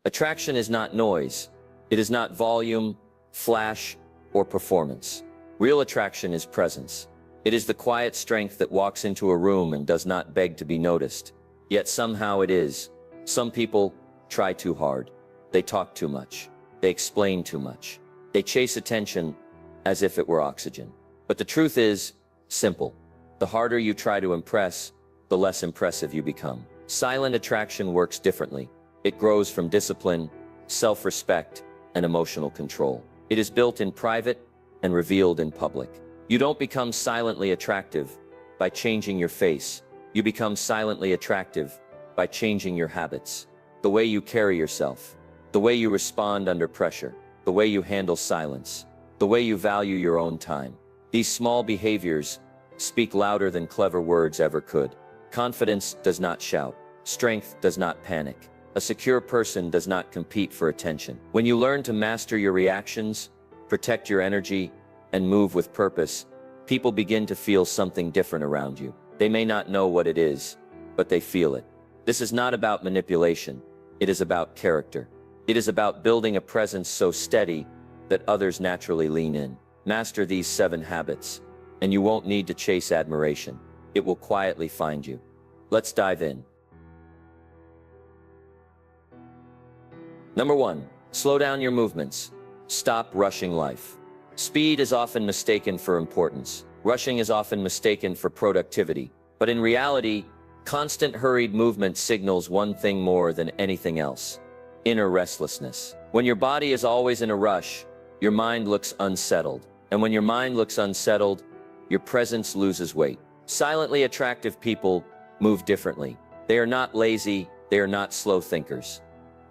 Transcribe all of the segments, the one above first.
Attraction is not noise. It is not volume, flash, or performance. Real attraction is presence. It is the quiet strength that walks into a room and does not beg to be noticed. Yet somehow it is. Some people try too hard. They talk too much. They explain too much. They chase attention as if it were oxygen. But the truth is simple. The harder you try to impress, the less impressive you become. Silent attraction works differently. It grows from discipline, self-respect, and emotional control. It is built in private and revealed in public. You don't become silently attractive by changing your face. You become silently attractive by changing your habits. The way you carry yourself, the way you respond under pressure, the way you handle silence, the way you value your own time. These small behaviors speak louder than clever words ever could. Confidence does not shout. Strength does not panic. A secure person does not compete for attention. When you learn to master your reactions, protect your energy, and move with purpose, people begin to feel something different around you. They may not know what it is, but they feel it. This is not about manipulation. It is about character. It is about building a presence so steady that others naturally lean in. Master these 7 habits, and you won't need to chase admiration. It will quietly find you. Let's dive in. Number 1, slow down your movements. Stop rushing life. Speed is often mistaken for importance. Rushing is often mistaken for productivity. But in reality, constant hurried movement signals one thing more than anything else: inner restlessness. When your body is always in a rush, your mind looks unsettled. And when your mind looks unsettled, your presence loses weight. Silently attractive people move differently. They are not lazy, they are not slow thinkers.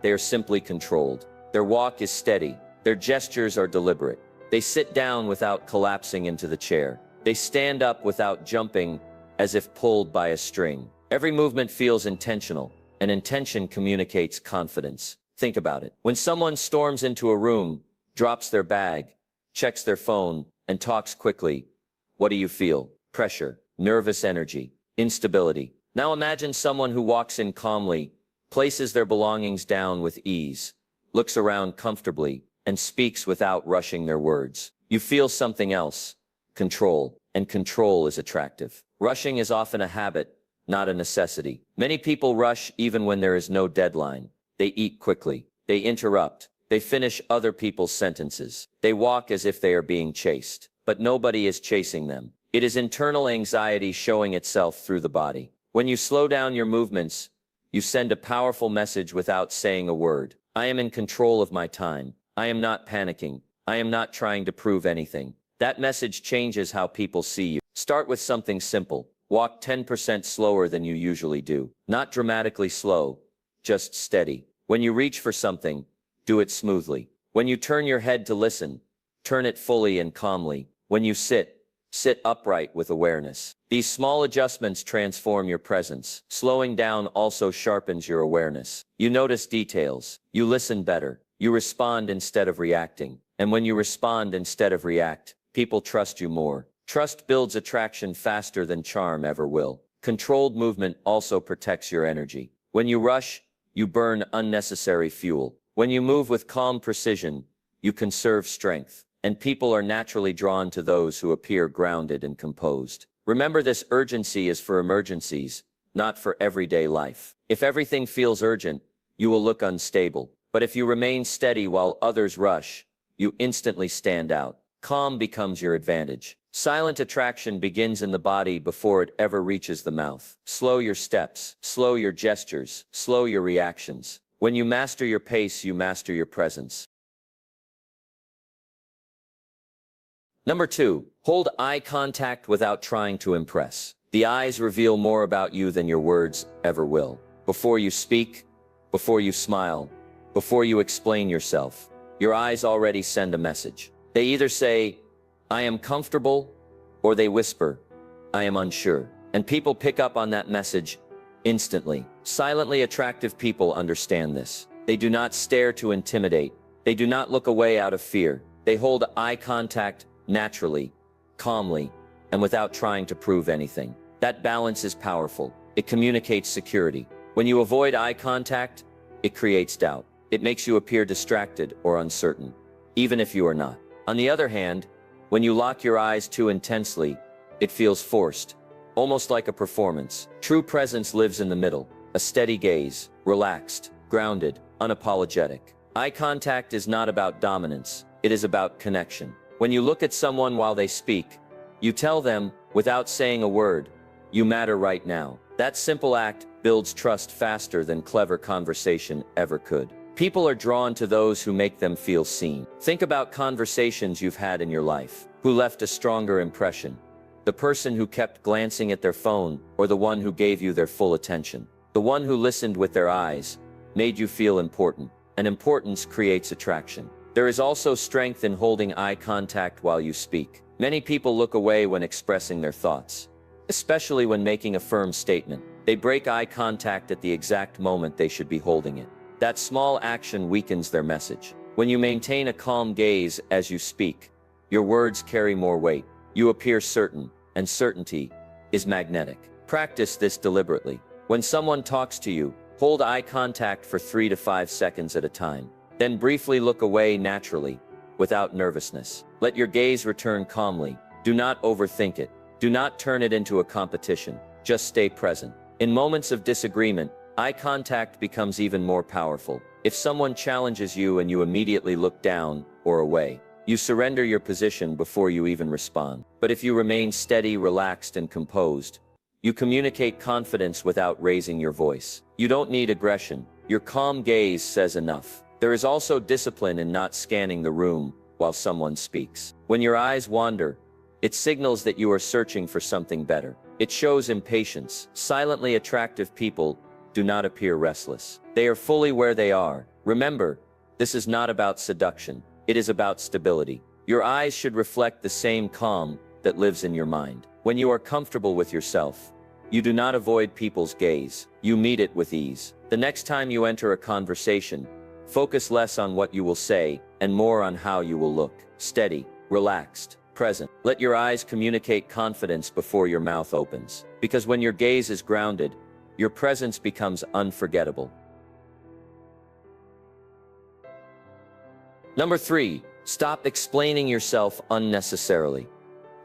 They are simply controlled. Their walk is steady. Their gestures are deliberate. They sit down without collapsing into the chair. They stand up without jumping, as if pulled by a string. Every movement feels intentional, and intention communicates confidence. Think about it. When someone storms into a room, drops their bag, checks their phone, and talks quickly, what do you feel? Pressure, nervous energy, instability. Now imagine someone who walks in calmly, places their belongings down with ease, looks around comfortably, and speaks without rushing their words. You feel something else: control, and control is attractive. Rushing is often a habit, not a necessity. Many people rush even when there is no deadline. They eat quickly. They interrupt. They finish other people's sentences. They walk as if they are being chased. But nobody is chasing them. It is internal anxiety showing itself through the body. When you slow down your movements, you send a powerful message without saying a word. I am in control of my time. I am not panicking. I am not trying to prove anything. That message changes how people see you. Start with something simple. Walk 10% slower than you usually do. Not dramatically slow, just steady. When you reach for something, do it smoothly. When you turn your head to listen, turn it fully and calmly. When you sit upright with awareness. These small adjustments transform your presence. Slowing down also sharpens your awareness. You notice details. You listen better. You respond instead of reacting. And when you respond instead of react, people trust you more. Trust builds attraction faster than charm ever will. Controlled movement also protects your energy. When you rush, you burn unnecessary fuel. When you move with calm precision, you conserve strength. And people are naturally drawn to those who appear grounded and composed. Remember, this urgency is for emergencies, not for everyday life. If everything feels urgent, you will look unstable. But if you remain steady while others rush, you instantly stand out. Calm becomes your advantage. Silent attraction begins in the body before it ever reaches the mouth. Slow your steps, slow your gestures, slow your reactions. When you master your pace, you master your presence. Number 2, hold eye contact without trying to impress. The eyes reveal more about you than your words ever will. Before you speak, before you smile, before you explain yourself, your eyes already send a message. They either say, I am comfortable, or they whisper, I am unsure. And people pick up on that message instantly. Silently attractive people understand this. They do not stare to intimidate. They do not look away out of fear. They hold eye contact naturally, calmly, and without trying to prove anything. That balance is powerful. It communicates security. When you avoid eye contact, it creates doubt. It makes you appear distracted or uncertain, even if you are not. On the other hand, when you lock your eyes too intensely, it feels forced, almost like a performance. True presence lives in the middle, a steady gaze, relaxed, grounded, unapologetic. Eye contact is not about dominance, it is about connection. When you look at someone while they speak, you tell them, without saying a word, you matter right now. That simple act builds trust faster than clever conversation ever could. People are drawn to those who make them feel seen. Think about conversations you've had in your life. Who left a stronger impression? The person who kept glancing at their phone, or the one who gave you their full attention? The one who listened with their eyes, made you feel important, and importance creates attraction. There is also strength in holding eye contact while you speak. Many people look away when expressing their thoughts, especially when making a firm statement. They break eye contact at the exact moment they should be holding it. That small action weakens their message. When you maintain a calm gaze as you speak, your words carry more weight. You appear certain, and certainty is magnetic. Practice this deliberately. When someone talks to you, hold eye contact for 3 to 5 seconds at a time. Then briefly look away naturally, without nervousness. Let your gaze return calmly. Do not overthink it. Do not turn it into a competition. Just stay present. In moments of disagreement, eye contact becomes even more powerful. If someone challenges you and you immediately look down or away, you surrender your position before you even respond. But if you remain steady, relaxed, and composed, you communicate confidence without raising your voice. You don't need aggression. Your calm gaze says enough. There is also discipline in not scanning the room while someone speaks. When your eyes wander, it signals that you are searching for something better. It shows impatience. Silently attractive people do not appear restless. They are fully where they are. Remember, this is not about seduction. It is about stability. Your eyes should reflect the same calm that lives in your mind. When you are comfortable with yourself, you do not avoid people's gaze. You meet it with ease. The next time you enter a conversation, focus less on what you will say and more on how you will look. Steady, relaxed, present. Let your eyes communicate confidence before your mouth opens. Because when your gaze is grounded, your presence becomes unforgettable. Number 3, stop explaining yourself unnecessarily.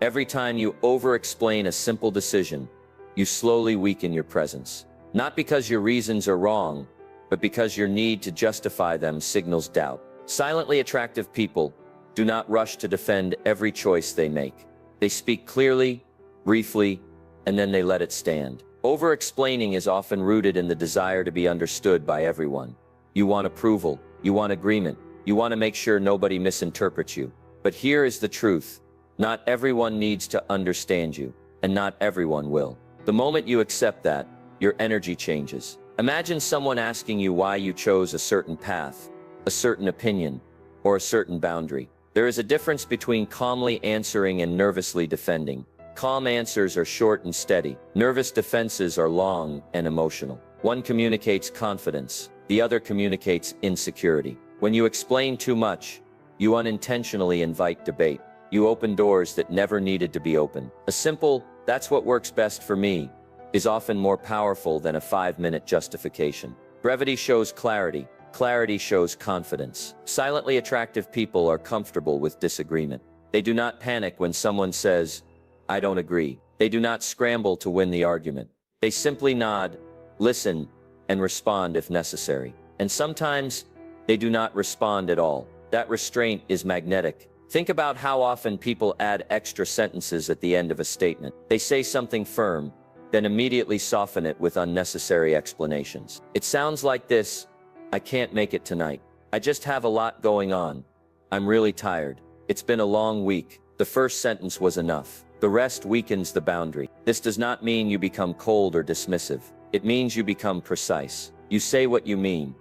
Every time you over-explain a simple decision, you slowly weaken your presence. Not because your reasons are wrong, but because your need to justify them signals doubt. Silently attractive people do not rush to defend every choice they make. They speak clearly, briefly, and then they let it stand. Over-explaining is often rooted in the desire to be understood by everyone. You want approval, you want agreement, you want to make sure nobody misinterprets you. But here is the truth. Not everyone needs to understand you, and not everyone will. The moment you accept that, your energy changes. Imagine someone asking you why you chose a certain path, a certain opinion, or a certain boundary. There is a difference between calmly answering and nervously defending. Calm answers are short and steady. Nervous defenses are long and emotional. One communicates confidence, the other communicates insecurity. When you explain too much, you unintentionally invite debate. You open doors that never needed to be opened. A simple, "That's what works best for me," is often more powerful than a 5-minute justification. Brevity shows clarity. Clarity shows confidence. Silently attractive people are comfortable with disagreement. They do not panic when someone says, "I don't agree." They do not scramble to win the argument. They simply nod, listen, and respond if necessary. And sometimes, they do not respond at all. That restraint is magnetic. Think about how often people add extra sentences at the end of a statement. They say something firm, then immediately soften it with unnecessary explanations. It sounds like this: "I can't make it tonight. I just have a lot going on. I'm really tired. It's been a long week." The first sentence was enough. The rest weakens the boundary. This does not mean you become cold or dismissive. It means you become precise. You say what you mean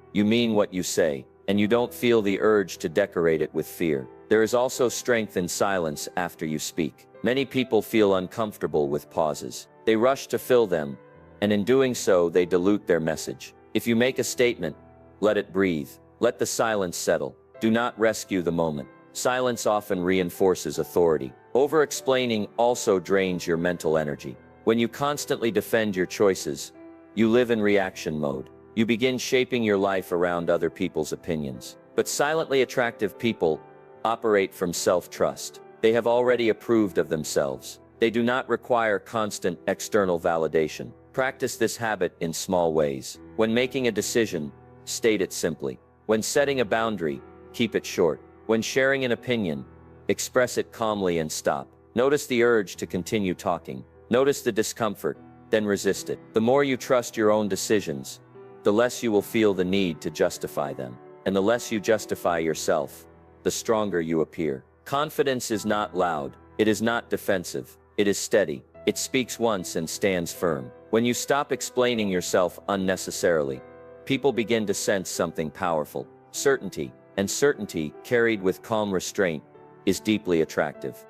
what you say, and you don't feel the urge to decorate it with fear. There is also strength in silence after you speak. Many people feel uncomfortable with pauses. They rush to fill them, and in doing so, they dilute their message. If you make a statement, let it breathe. Let the silence settle. Do not rescue the moment. Silence often reinforces authority. Over-explaining also drains your mental energy. When you constantly defend your choices, you live in reaction mode. you begin shaping your life around other people's opinions. But silently attractive people operate from self-trust. They have already approved of themselves. They do not require constant external validation. Practice this habit in small ways. When making a decision, state it simply. When setting a boundary, keep it short. When sharing an opinion, express it calmly and stop. Notice the urge to continue talking. Notice the discomfort, then resist it. The more you trust your own decisions, the less you will feel the need to justify them. And the less you justify yourself, the stronger you appear. Confidence is not loud. It is not defensive. It is steady. It speaks once and stands firm. When you stop explaining yourself unnecessarily, people begin to sense something powerful. Certainty, and certainty, carried with calm restraint, is deeply attractive.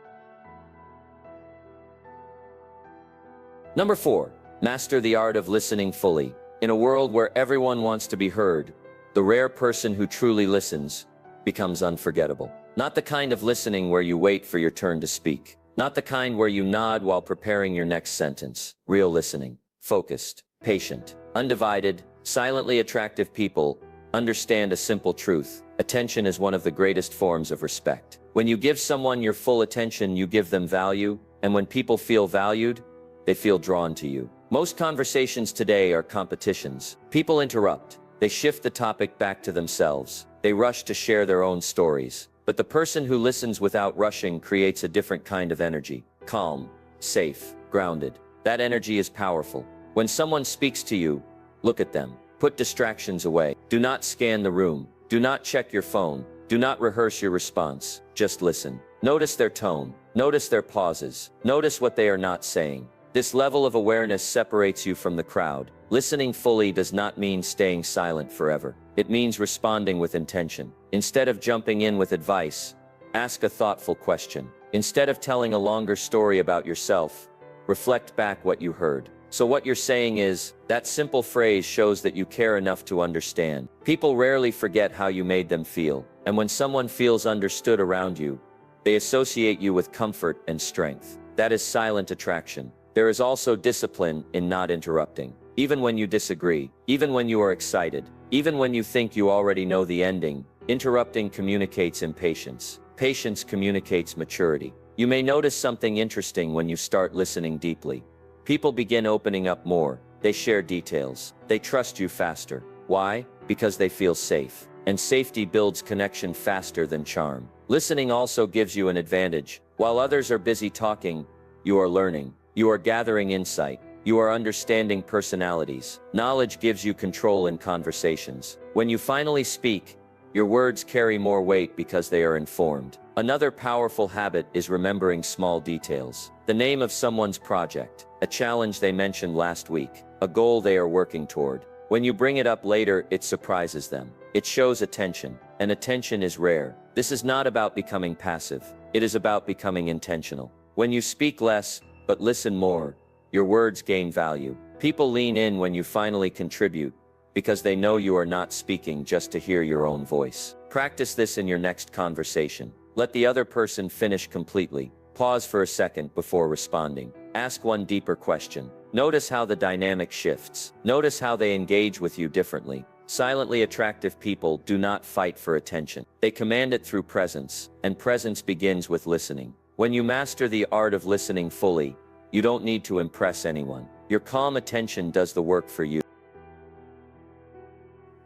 Number 4. Master the art of listening fully. In a world where everyone wants to be heard, the rare person who truly listens becomes unforgettable. Not the kind of listening where you wait for your turn to speak. Not the kind where you nod while preparing your next sentence. Real listening. Focused, patient, undivided, silently attractive people understand a simple truth. Attention is one of the greatest forms of respect. When you give someone your full attention, you give them value, and when people feel valued, they feel drawn to you. Most conversations today are competitions. People interrupt. They shift the topic back to themselves. They rush to share their own stories. But the person who listens without rushing creates a different kind of energy. Calm, safe, grounded. That energy is powerful. When someone speaks to you, look at them. Put distractions away. Do not scan the room. Do not check your phone. Do not rehearse your response. Just listen. Notice their tone. Notice their pauses. Notice what they are not saying. This level of awareness separates you from the crowd. Listening fully does not mean staying silent forever. It means responding with intention. Instead of jumping in with advice, ask a thoughtful question. Instead of telling a longer story about yourself, reflect back what you heard. So what you're saying is, that simple phrase shows that you care enough to understand. People rarely forget how you made them feel. And when someone feels understood around you, they associate you with comfort and strength. That is silent attraction. There is also discipline in not interrupting. Even when you disagree, even when you are excited, even when you think you already know the ending, interrupting communicates impatience. Patience communicates maturity. You may notice something interesting when you start listening deeply. People begin opening up more. They share details. They trust you faster. Why? Because they feel safe. And safety builds connection faster than charm. Listening also gives you an advantage. While others are busy talking, you are learning. You are gathering insight. You are understanding personalities. Knowledge gives you control in conversations. When you finally speak, your words carry more weight because they are informed. Another powerful habit is remembering small details. The name of someone's project, a challenge they mentioned last week, a goal they are working toward. When you bring it up later, it surprises them. It shows attention, and attention is rare. This is not about becoming passive. It is about becoming intentional. When you speak less, but listen more, your words gain value. People lean in when you finally contribute, because they know you are not speaking just to hear your own voice. Practice this in your next conversation. Let the other person finish completely. Pause for a second before responding. Ask one deeper question. Notice how the dynamic shifts. Notice how they engage with you differently. Silently attractive people do not fight for attention. They command it through presence, and presence begins with listening. When you master the art of listening fully, you don't need to impress anyone. Your calm attention does the work for you.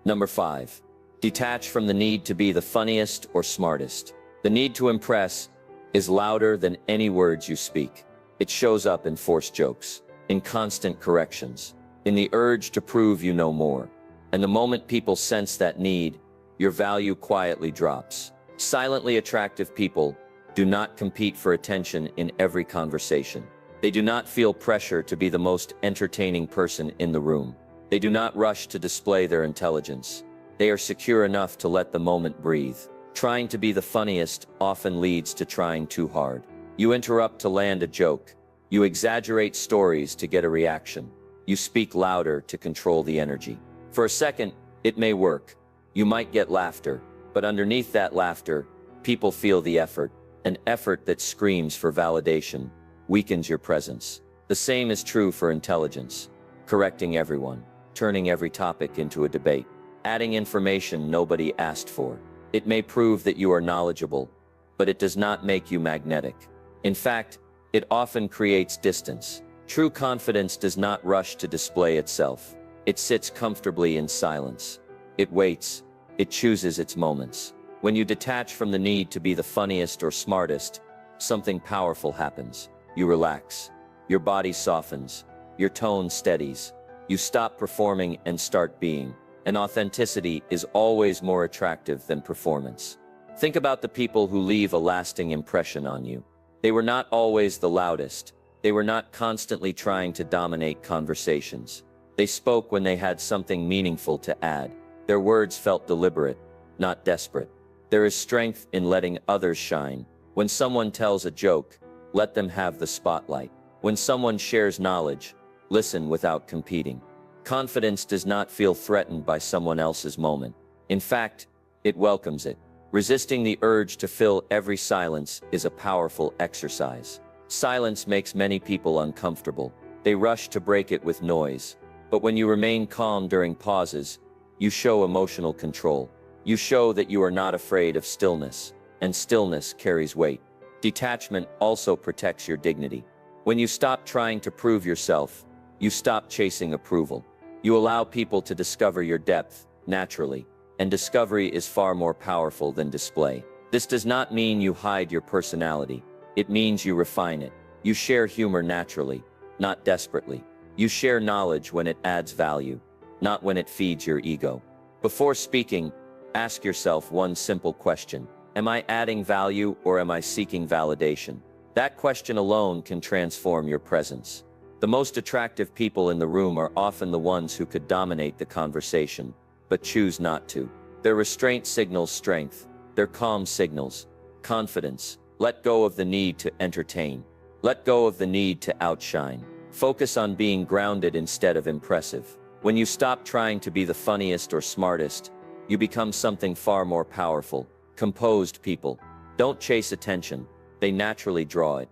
Number 5. Detach from the need to be the funniest or smartest. The need to impress is louder than any words you speak. It shows up in forced jokes, in constant corrections, in the urge to prove you know more. And the moment people sense that need, your value quietly drops. Silently attractive people do not compete for attention in every conversation. They do not feel pressure to be the most entertaining person in the room. They do not rush to display their intelligence. They are secure enough to let the moment breathe. Trying to be the funniest often leads to trying too hard. You interrupt to land a joke. You exaggerate stories to get a reaction. You speak louder to control the energy. For a second, it may work. You might get laughter, but underneath that laughter, people feel the effort. An effort that screams for validation weakens your presence. The same is true for intelligence. Correcting everyone, turning every topic into a debate, adding information nobody asked for. It may prove that you are knowledgeable, but it does not make you magnetic. In fact, it often creates distance. True confidence does not rush to display itself. It sits comfortably in silence. It waits. It chooses its moments. When you detach from the need to be the funniest or smartest, something powerful happens. You relax. Your body softens. Your tone steadies. You stop performing and start being. And authenticity is always more attractive than performance. Think about the people who leave a lasting impression on you. They were not always the loudest. They were not constantly trying to dominate conversations. They spoke when they had something meaningful to add. Their words felt deliberate, not desperate. There is strength in letting others shine. When someone tells a joke, let them have the spotlight. When someone shares knowledge, listen without competing. Confidence does not feel threatened by someone else's moment. In fact, it welcomes it. Resisting the urge to fill every silence is a powerful exercise. Silence makes many people uncomfortable. They rush to break it with noise. But when you remain calm during pauses, you show emotional control. You show that you are not afraid of stillness, and stillness carries weight. Detachment also protects your dignity. When you stop trying to prove yourself, you stop chasing approval. You allow people to discover your depth naturally, and discovery is far more powerful than display. This does not mean you hide your personality. It means you refine it. You share humor naturally, not desperately. You share knowledge when it adds value, not when it feeds your ego. Before speaking, ask yourself one simple question. Am I adding value or am I seeking validation? That question alone can transform your presence. The most attractive people in the room are often the ones who could dominate the conversation, but choose not to. Their restraint signals strength. Their calm signals confidence. Let go of the need to entertain. Let go of the need to outshine. Focus on being grounded instead of impressive. When you stop trying to be the funniest or smartest, you become something far more powerful. Composed people don't chase attention. They naturally draw it.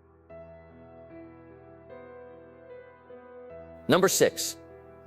Number 6.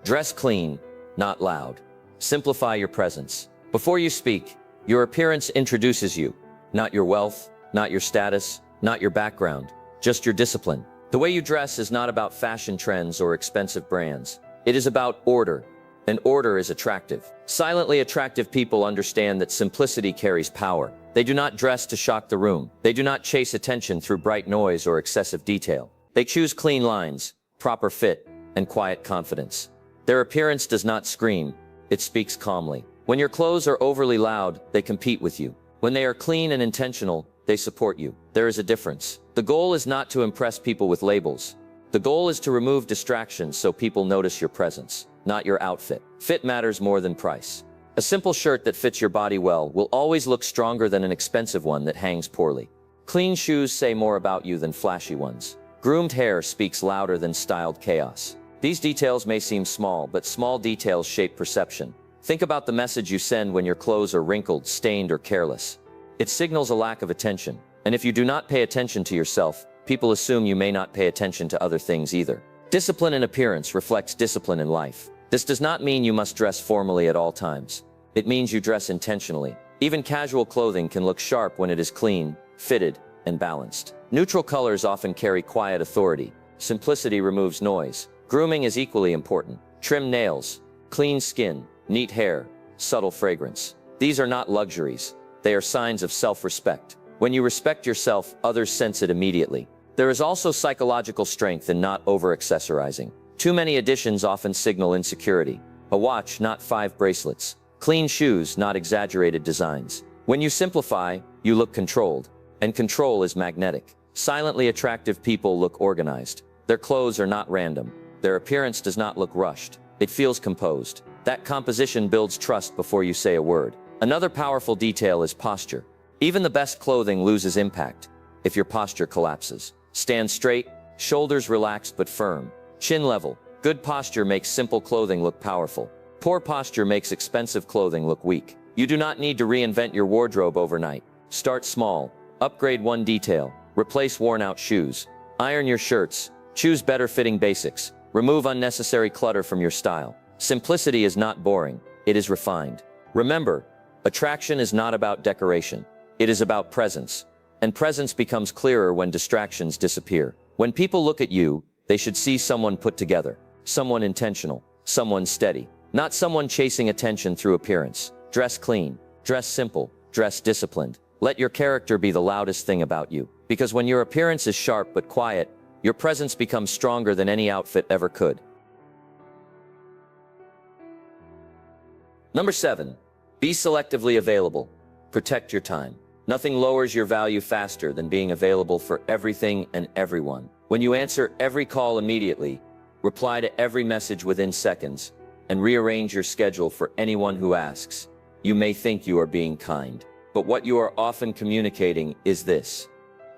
Dress clean, not loud. Simplify your presence. Before you speak, your appearance introduces you, not your wealth, not your status, not your background, just your discipline. The way you dress is not about fashion trends or expensive brands. It is about order, and order is attractive. Silently attractive people understand that simplicity carries power. They do not dress to shock the room. They do not chase attention through bright noise or excessive detail. They choose clean lines, proper fit, and quiet confidence. Their appearance does not scream, it speaks calmly. When your clothes are overly loud, they compete with you. When they are clean and intentional, they support you. There is a difference. The goal is not to impress people with labels. The goal is to remove distractions so people notice your presence, not your outfit. Fit matters more than price. A simple shirt that fits your body well will always look stronger than an expensive one that hangs poorly. Clean shoes say more about you than flashy ones. Groomed hair speaks louder than styled chaos. These details may seem small, but small details shape perception. Think about the message you send when your clothes are wrinkled, stained, or careless. It signals a lack of attention. And if you do not pay attention to yourself, people assume you may not pay attention to other things either. Discipline in appearance reflects discipline in life. This does not mean you must dress formally at all times. It means you dress intentionally. Even casual clothing can look sharp when it is clean, fitted, and balanced. Neutral colors often carry quiet authority. Simplicity removes noise. Grooming is equally important. Trim nails, clean skin, neat hair, subtle fragrance. These are not luxuries. They are signs of self-respect. When you respect yourself, others sense it immediately. There is also psychological strength in not over-accessorizing. Too many additions often signal insecurity. A watch, not 5 bracelets. Clean shoes, not exaggerated designs. When you simplify, you look controlled. And control is magnetic. Silently attractive people look organized. Their clothes are not random. Their appearance does not look rushed. It feels composed. That composition builds trust before you say a word. Another powerful detail is posture. Even the best clothing loses impact if your posture collapses. Stand straight, shoulders relaxed but firm, chin level. Good posture makes simple clothing look powerful. Poor posture makes expensive clothing look weak. You do not need to reinvent your wardrobe overnight. Start small. Upgrade one detail. Replace worn-out shoes. Iron your shirts. Choose better-fitting basics. Remove unnecessary clutter from your style. Simplicity is not boring, it is refined. Remember, attraction is not about decoration. It is about presence. And presence becomes clearer when distractions disappear. When people look at you, they should see someone put together, someone intentional, someone steady, not someone chasing attention through appearance. Dress clean, dress simple, dress disciplined. Let your character be the loudest thing about you. Because when your appearance is sharp but quiet, your presence becomes stronger than any outfit ever could. Number 7. Be selectively available. Protect your time. Nothing lowers your value faster than being available for everything and everyone. When you answer every call immediately, reply to every message within seconds, and rearrange your schedule for anyone who asks, you may think you are being kind. But what you are often communicating is this: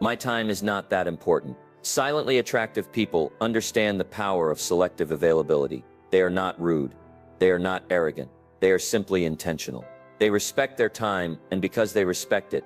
my time is not that important. Silently attractive people understand the power of selective availability. They are not rude. They are not arrogant. They are simply intentional. They respect their time, and because they respect it,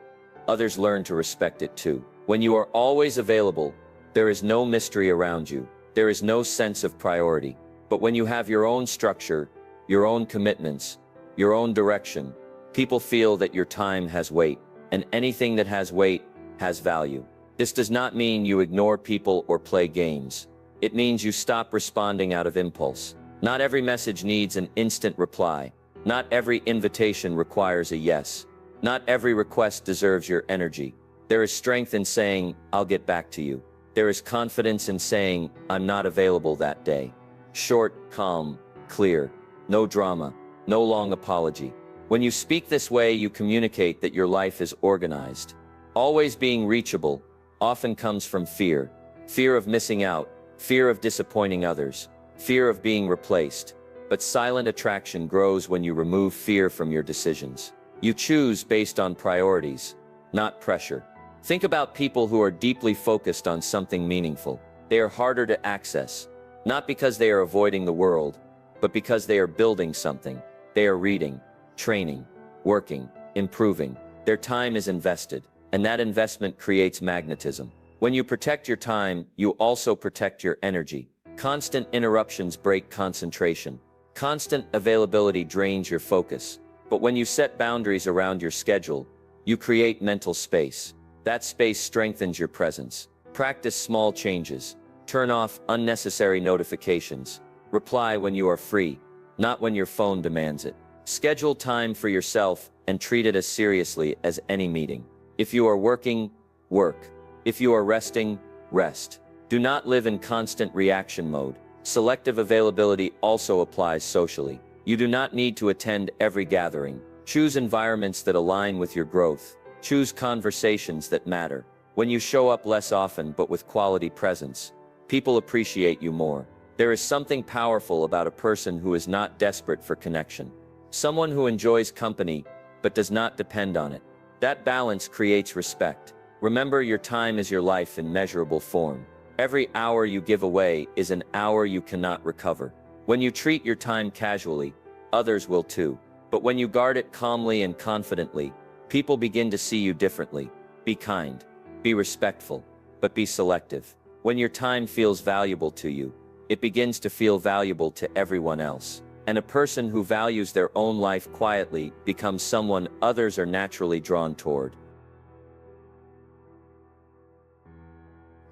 others learn to respect it too. When you are always available, there is no mystery around you. There is no sense of priority. But when you have your own structure, your own commitments, your own direction, people feel that your time has weight, and anything that has weight has value. This does not mean you ignore people or play games. It means you stop responding out of impulse. Not every message needs an instant reply. Not every invitation requires a yes. Not every request deserves your energy. There is strength in saying, I'll get back to you. There is confidence in saying, I'm not available that day. Short, calm, clear. No drama, no long apology. When you speak this way, you communicate that your life is organized. Always being reachable often comes from fear. Fear of missing out, fear of disappointing others, fear of being replaced. But silent attraction grows when you remove fear from your decisions. You choose based on priorities, not pressure. Think about people who are deeply focused on something meaningful. They are harder to access, not because they are avoiding the world, but because they are building something. They are reading, training, working, improving. Their time is invested, and that investment creates magnetism. When you protect your time, you also protect your energy. Constant interruptions break concentration. Constant availability drains your focus. But when you set boundaries around your schedule, you create mental space. That space strengthens your presence. Practice small changes. Turn off unnecessary notifications. Reply when you are free, not when your phone demands it. Schedule time for yourself and treat it as seriously as any meeting. If you are working, work. If you are resting, rest. Do not live in constant reaction mode. Selective availability also applies socially. You do not need to attend every gathering. Choose environments that align with your growth. Choose conversations that matter. When you show up less often but with quality presence, people appreciate you more. There is something powerful about a person who is not desperate for connection. Someone who enjoys company but does not depend on it. That balance creates respect. Remember, your time is your life in measurable form. Every hour you give away is an hour you cannot recover. When you treat your time casually, others will too. But when you guard it calmly and confidently, people begin to see you differently. Be kind, be respectful, but be selective. When your time feels valuable to you, it begins to feel valuable to everyone else. And a person who values their own life quietly becomes someone others are naturally drawn toward.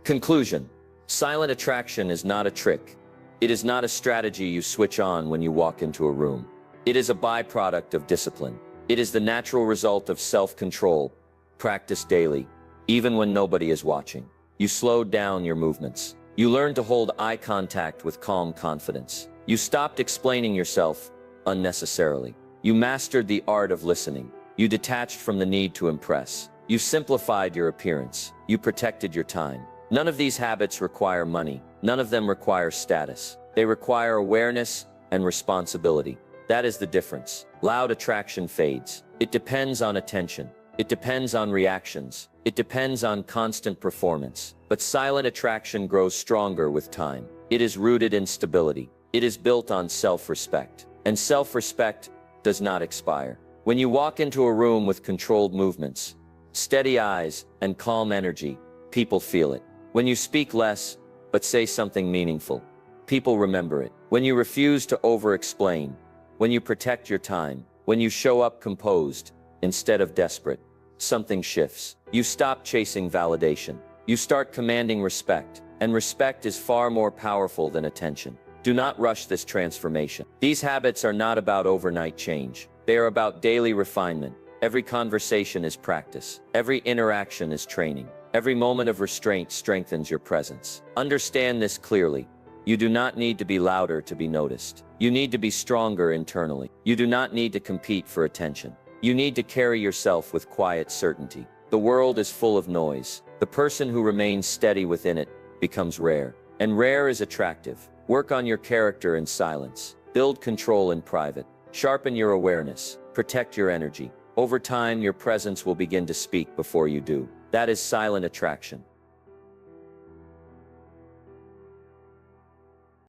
Conclusion. Silent attraction is not a trick. It is not a strategy you switch on when you walk into a room. It is a byproduct of discipline. It is the natural result of self-control, practiced daily, even when nobody is watching. You slowed down your movements. You learned to hold eye contact with calm confidence. You stopped explaining yourself unnecessarily. You mastered the art of listening. You detached from the need to impress. You simplified your appearance. You protected your time. None of these habits require money. None of them require status. They require awareness and responsibility. That is the difference. Loud attraction fades. It depends on attention. It depends on reactions. It depends on constant performance. But silent attraction grows stronger with time. It is rooted in stability. It is built on self-respect. And self-respect does not expire. When you walk into a room with controlled movements, steady eyes, and calm energy, people feel it. When you speak less, but say something meaningful, people remember it. When you refuse to over-explain, when you protect your time, when you show up composed instead of desperate, something shifts. You stop chasing validation. You start commanding respect, and respect is far more powerful than attention. Do not rush this transformation. These habits are not about overnight change. They are about daily refinement. Every conversation is practice. Every interaction is training. Every moment of restraint strengthens your presence. Understand this clearly. You do not need to be louder to be noticed. You need to be stronger internally. You do not need to compete for attention. You need to carry yourself with quiet certainty. The world is full of noise. The person who remains steady within it becomes rare. And rare is attractive. Work on your character in silence. Build control in private. Sharpen your awareness. Protect your energy. Over time, your presence will begin to speak before you do. That is silent attraction.